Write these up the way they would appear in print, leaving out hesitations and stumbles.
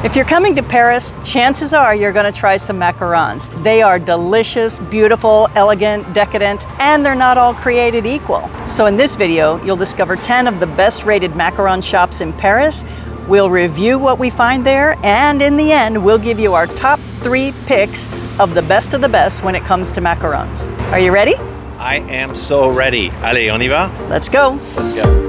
If you're coming to Paris, chances are you're going to try some macarons. They are delicious, beautiful, elegant, decadent, and they're not all created equal. So in this video, you'll discover 10 of the best rated macaron shops in Paris. We'll review what we find there, and in the end, we'll give you our top 3 picks of the best when it comes to macarons. Are you ready? I am so ready. Allez, on y va? Let's go. Let's go.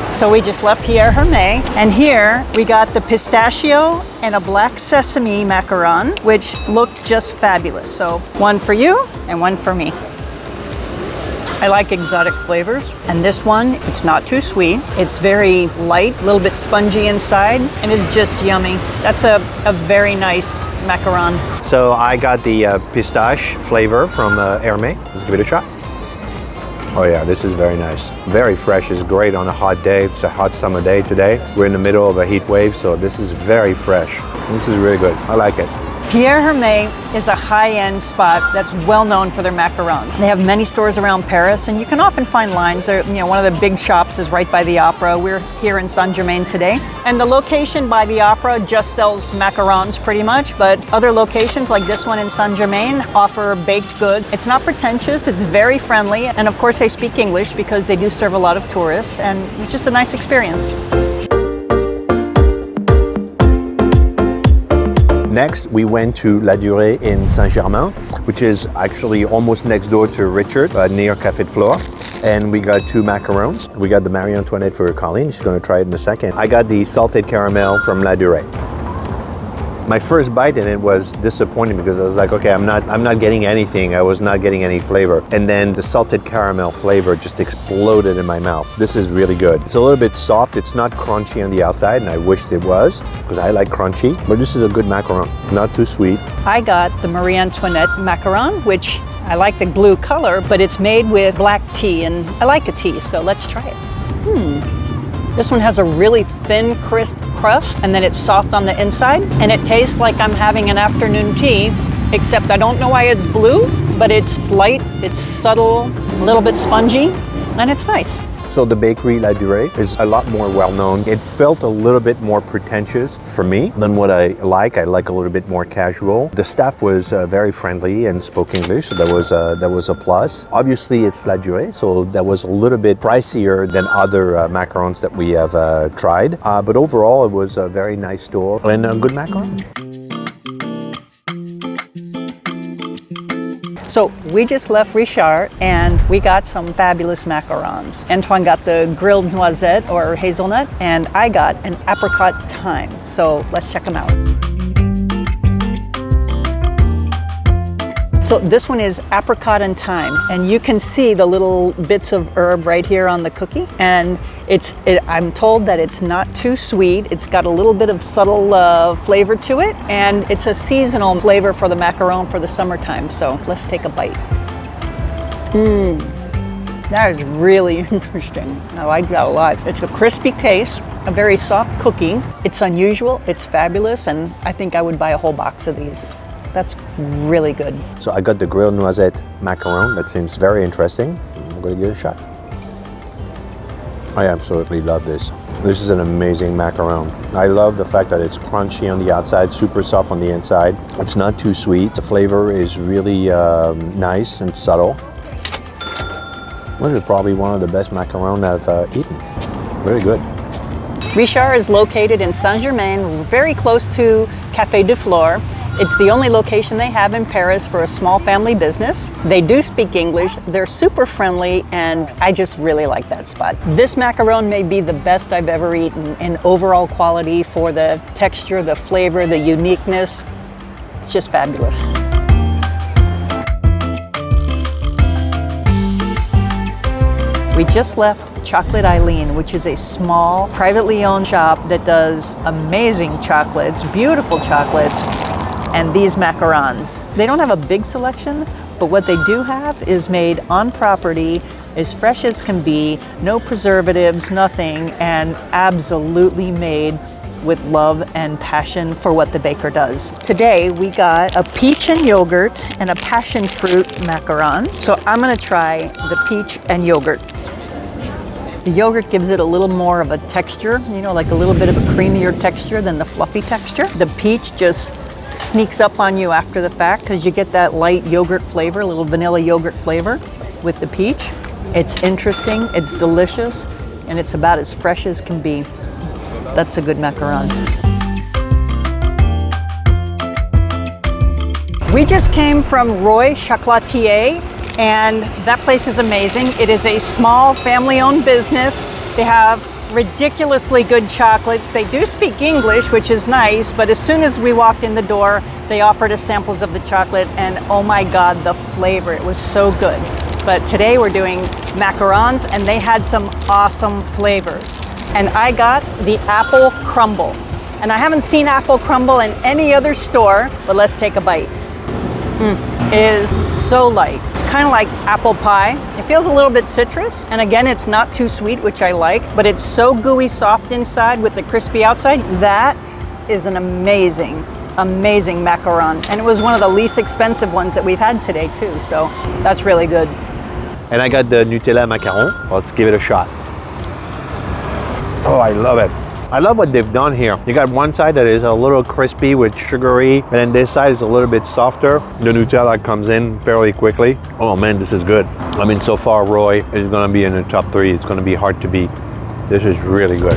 So we just left Pierre Hermé, and here we got the pistachio and a black sesame macaron, which look just fabulous. So one for you and one for me. I like exotic flavors, and this one, it's not too sweet. It's very light, a little bit spongy inside, and it's just yummy. That's a very nice macaron. So I got the pistache flavor from Hermé. Let's give it a shot. Oh yeah, this is very nice. Very fresh, it's great on a hot day. It's a hot summer day today. We're in the middle of a heat wave, so this is very fresh. This is really good, I like it. Pierre Hermé is a high-end spot that's well known for their macarons. They have many stores around Paris, and you can often find lines. One of the big shops is right by the Opera. We're here in Saint-Germain today. And the location by the Opera just sells macarons pretty much, but other locations like this one in Saint-Germain offer baked goods. It's not pretentious, it's very friendly, and of course they speak English because they do serve a lot of tourists, and it's just a nice experience. Next, we went to La Durée in Saint-Germain, which is actually almost next door to Richart, near Café de Flore. And we got 2 macarons. We got the Marie Antoinette for Colleen. She's going to try it in a second. I got the salted caramel from La Durée. My first bite in it was disappointing because I was like, okay, I'm not getting anything. I was not getting any flavor. And then the salted caramel flavor just exploded in my mouth. This is really good. It's a little bit soft. It's not crunchy on the outside, and I wished it was because I like crunchy, but this is a good macaron. Not too sweet. I got the Marie Antoinette macaron, which I like the blue color, but it's made with black tea, and I like a tea, so let's try it. This one has a really thin, crisp crust, and then it's soft on the inside, and it tastes like I'm having an afternoon tea, except I don't know why it's blue, but it's light, it's subtle, a little bit spongy, and it's nice. So the bakery La Durée is a lot more well-known. It felt a little bit more pretentious for me than what I like. I like a little bit more casual. The staff was very friendly and spoke English, so that was a plus. Obviously, it's La Durée, so that was a little bit pricier than other macarons that we have tried. But overall, it was a very nice store and a good macaron. So we just left Richart and we got some fabulous macarons. Antoine got the grilled noisette or hazelnut, and I got an apricot thyme. So let's check them out. So this one is apricot and thyme, and you can see the little bits of herb right here on the cookie. And I'm told that it's not too sweet. It's got a little bit of subtle flavor to it, and it's a seasonal flavor for the macaron for the summertime. So let's take a bite. That is really interesting. I like that a lot. It's a crispy case, a very soft cookie. It's unusual, it's fabulous, and I think I would buy a whole box of these. That's really good. So I got the grilled noisette macaron. That seems very interesting. I'm going to give it a shot. I absolutely love this. This is an amazing macaron. I love the fact that it's crunchy on the outside, super soft on the inside. It's not too sweet. The flavor is really nice and subtle. This is probably one of the best macarons I've eaten. Really good. Richart is located in Saint-Germain, very close to Café de Flore. It's the only location they have in Paris for a small family business. They do speak English, they're super friendly, and I just really like that spot. This macaron may be the best I've ever eaten in overall quality for the texture, the flavor, the uniqueness. It's just fabulous. We just left Chocolat Illèné, which is a small, privately owned shop that does amazing chocolates, beautiful chocolates, and these macarons. They don't have a big selection, but what they do have is made on property, as fresh as can be, no preservatives, nothing, and absolutely made with love and passion for what the baker does. Today we got a peach and yogurt and a passion fruit macaron. So I'm gonna try the peach and yogurt. The yogurt gives it a little more of a texture, you know, like a little bit of a creamier texture than the fluffy texture. The peach just sneaks up on you after the fact because you get that light yogurt flavor, a little vanilla yogurt flavor with the peach. It's interesting, it's delicious, and it's about as fresh as can be. That's a good macaron. We just came from Roy Chocolatier, and that place is amazing. It is a small family-owned business. They have ridiculously good chocolates. They do speak English, which is nice, but as soon as we walked in the door, they offered us samples of the chocolate, and oh my God, the flavor, it was so good. But today we're doing macarons, and they had some awesome flavors. And I got the apple crumble. And I haven't seen apple crumble in any other store, but let's take a bite. It is so light. It's kind of like apple pie. It feels a little bit citrus, and again, it's not too sweet, which I like, but it's so gooey soft inside with the crispy outside. That is an amazing, amazing macaron, and it was one of the least expensive ones that we've had today too, so that's really good. And I got the Nutella macaron. Let's give it a shot. Oh, I love it. I love what they've done here. You got one side that is a little crispy with sugary, and then this side is a little bit softer. The Nutella comes in fairly quickly. Oh man, this is good. I mean, so far Roy is gonna be in the top 3. It's gonna be hard to beat. This is really good.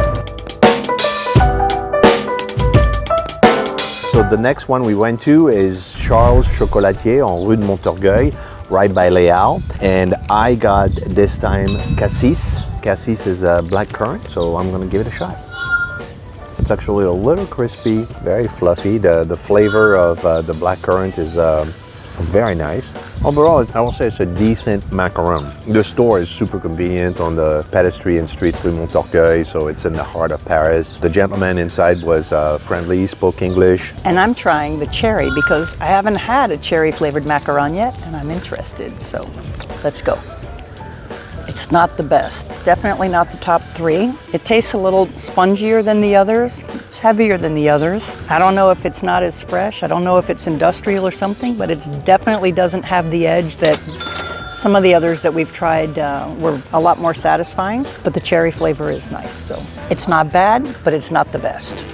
So the next one we went to is Charles Chocolatier on Rue de Montorgueil, right by Léal. And I got this time cassis. Cassis is a black currant, so I'm gonna give it a shot. It's actually a little crispy, very fluffy. The flavor of the black currant is very nice. Overall, I will say it's a decent macaron. The store is super convenient on the Patisserie and Street Rue Montorgueil, so it's in the heart of Paris. The gentleman inside was friendly, spoke English. And I'm trying the cherry because I haven't had a cherry flavored macaron yet, and I'm interested, so let's go. It's not the best, definitely not the top 3. It tastes a little spongier than the others. It's heavier than the others. I don't know if it's not as fresh. I don't know if it's industrial or something, but it definitely doesn't have the edge that some of the others that we've tried were a lot more satisfying, but the cherry flavor is nice. So it's not bad, but it's not the best.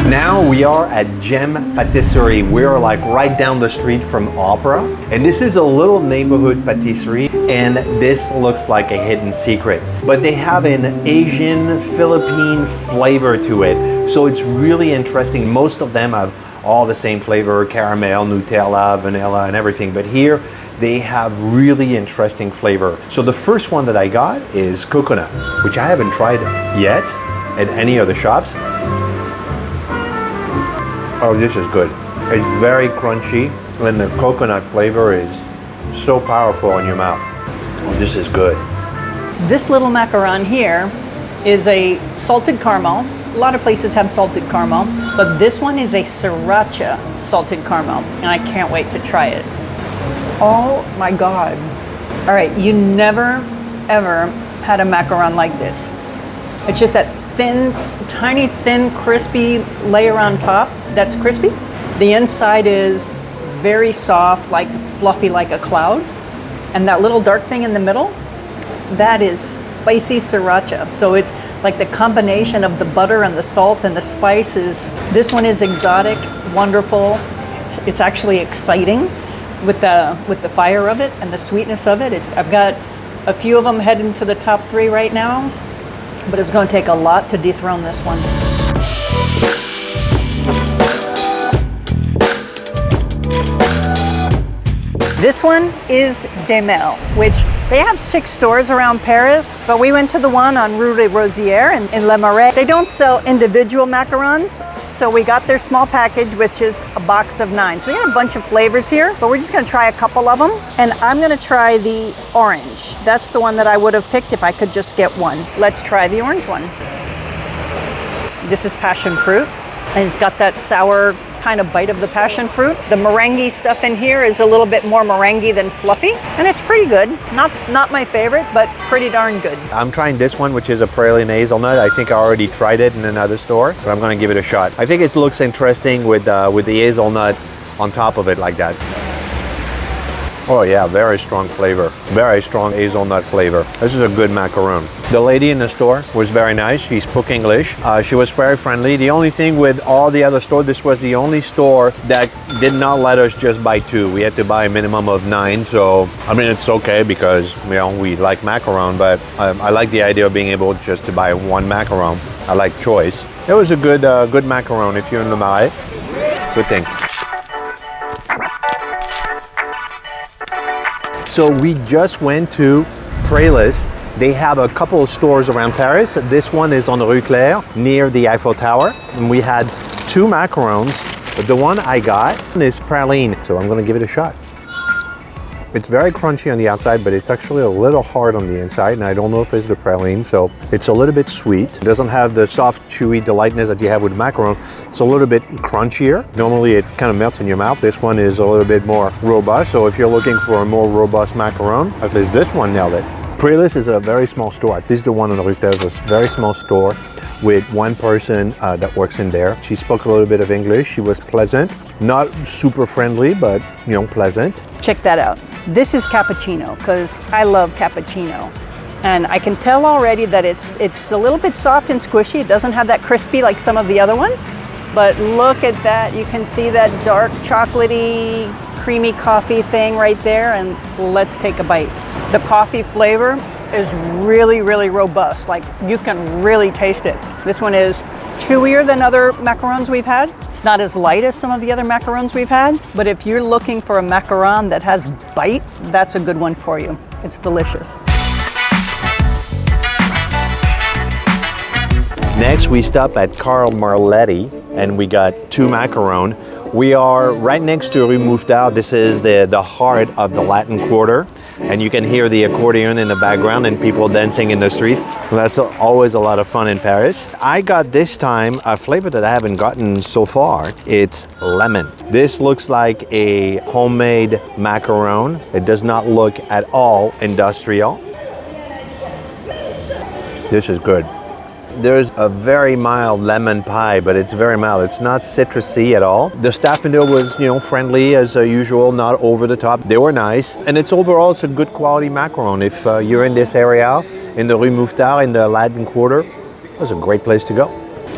Now we are at Gem Patisserie. We're like right down the street from Opera. And this is a little neighborhood patisserie, and this looks like a hidden secret. But they have an Asian, Philippine flavor to it. So it's really interesting. Most of them have all the same flavor, caramel, Nutella, vanilla, and everything. But here, they have really interesting flavor. So the first one that I got is coconut, which I haven't tried yet at any other shops. Oh, this is good. It's very crunchy, and the coconut flavor is so powerful in your mouth. Oh, this is good. This little macaron here is a salted caramel. A lot of places have salted caramel, but this one is a Sriracha salted caramel, and I can't wait to try it. Oh my God. All right, you never, ever had a macaron like this. It's just that thin, tiny, thin, crispy layer on top that's crispy. The inside is very soft, like fluffy like a cloud. And that little dark thing in the middle, that is spicy Sriracha. So it's like the combination of the butter and the salt and the spices. This one is exotic, wonderful. It's actually exciting with the fire of it and the sweetness of it. I've got a few of them heading to the top 3 right now, but it's going to take a lot to dethrone this one. This one is Demel, which they have 6 stores around Paris, but we went to the one on Rue des Rosières in Le Marais. They don't sell individual macarons, so we got their small package, which is a box of 9. So we got a bunch of flavors here, but we're just gonna try a couple of them. And I'm gonna try the orange. That's the one that I would have picked if I could just get one. Let's try the orange one. This is passion fruit, and it's got that sour kind of bite of the passion fruit. The meringue stuff in here is a little bit more meringue than fluffy, and it's pretty good. Not my favorite, but pretty darn good. I'm trying this one, which is a Praliné hazelnut. I think I already tried it in another store, but I'm gonna give it a shot. I think it looks interesting with the hazelnut on top of it like that. Oh yeah, very strong flavor. Very strong hazelnut flavor. This is a good macaron. The lady in the store was very nice. She spoke English. She was very friendly. The only thing with all the other stores, this was the only store that did not let us just buy 2. We had to buy a minimum of 9. So, I mean, it's okay because, you know, we like macaron, but I like the idea of being able just to buy 1 macaron. I like choice. It was a good good macaron if you're in the Marais. Good thing. So we just went to Friendliness. They have a couple of stores around Paris. This one is on Rue Claire, near the Eiffel Tower. And we had 2 macarons, but the one I got is Praliné. So I'm gonna give it a shot. It's very crunchy on the outside, but it's actually a little hard on the inside, and I don't know if it's the praline, so it's a little bit sweet. It doesn't have the soft, chewy delightness that you have with macaron. It's a little bit crunchier. Normally it kind of melts in your mouth. This one is a little bit more robust, so if you're looking for a more robust macaron, at least this one nailed it. Friendliness is a very small store. This is the one on the Rue Claire. It's a very small store with 1 person that works in there. She spoke a little bit of English. She was pleasant, not super friendly, but you know, pleasant. Check that out. This is cappuccino because I love cappuccino. And I can tell already that it's a little bit soft and squishy. It doesn't have that crispy like some of the other ones. But look at that. You can see that dark chocolatey, creamy coffee thing right there. And let's take a bite. The coffee flavor is really, really robust. Like you can really taste it. This one is chewier than other macarons we've had. It's not as light as some of the other macarons we've had, but if you're looking for a macaron that has bite, that's a good one for you. It's delicious. Next, we stopped at Karl Marletti and we got 2 macaron. We are right next to Rue Mouffetard. This is the heart of the Latin Quarter. And you can hear the accordion in the background and people dancing in the street. That's always a lot of fun in Paris. I got this time a flavor that I haven't gotten so far. It's lemon. This looks like a homemade macaron. It does not look at all industrial. This is good. There's a very mild lemon pie, but it's very mild. It's not citrusy at all. The staff in there was, you know, friendly as usual, not over the top. They were nice, and it's overall it's a good quality macaron. If you're in this area, in the Rue Mouffetard, in the Latin Quarter, it's a great place to go.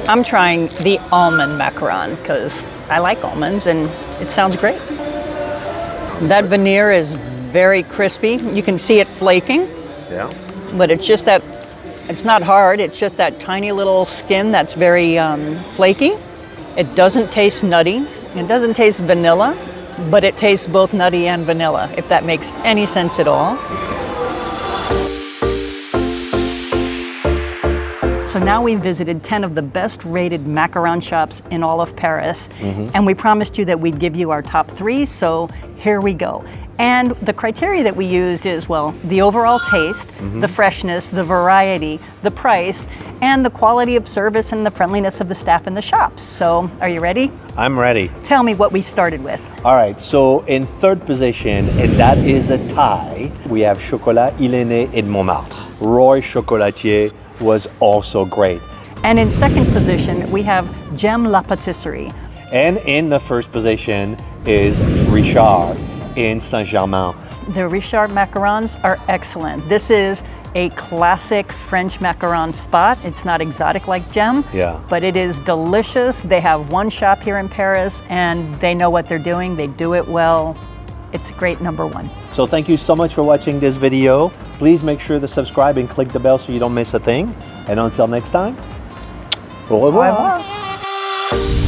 I'm trying the almond macaron because I like almonds and it sounds great. That veneer is very crispy. You can see it flaking. Yeah. But it's just that it's not hard, it's just that tiny little skin that's very flaky. It doesn't taste nutty, it doesn't taste vanilla, but it tastes both nutty and vanilla, if that makes any sense at all. So now we've visited 10 of the best rated macaron shops in all of Paris, and we promised you that we'd give you our top 3, so here we go. And the criteria that we used is, well, the overall taste, the freshness, the variety, the price, and the quality of service and the friendliness of the staff in the shops. So, are you ready? I'm ready. Tell me what we started with. All right, so in 3rd position, and that is a tie, we have Chocolat Illèné et de Montmartre. Roy Chocolatier was also great. And in 2nd position, we have J'aime la Patisserie. And in the 1st position is Richart in Saint-Germain. The Richart macarons are excellent. This is a classic French macaron spot. It's not exotic like J'aime, but it is delicious. They have 1 shop here in Paris and they know what they're doing. They do it well. It's a great number 1. So thank you so much for watching this video. Please make sure to subscribe and click the bell so you don't miss a thing. And until next time, au revoir. Au revoir.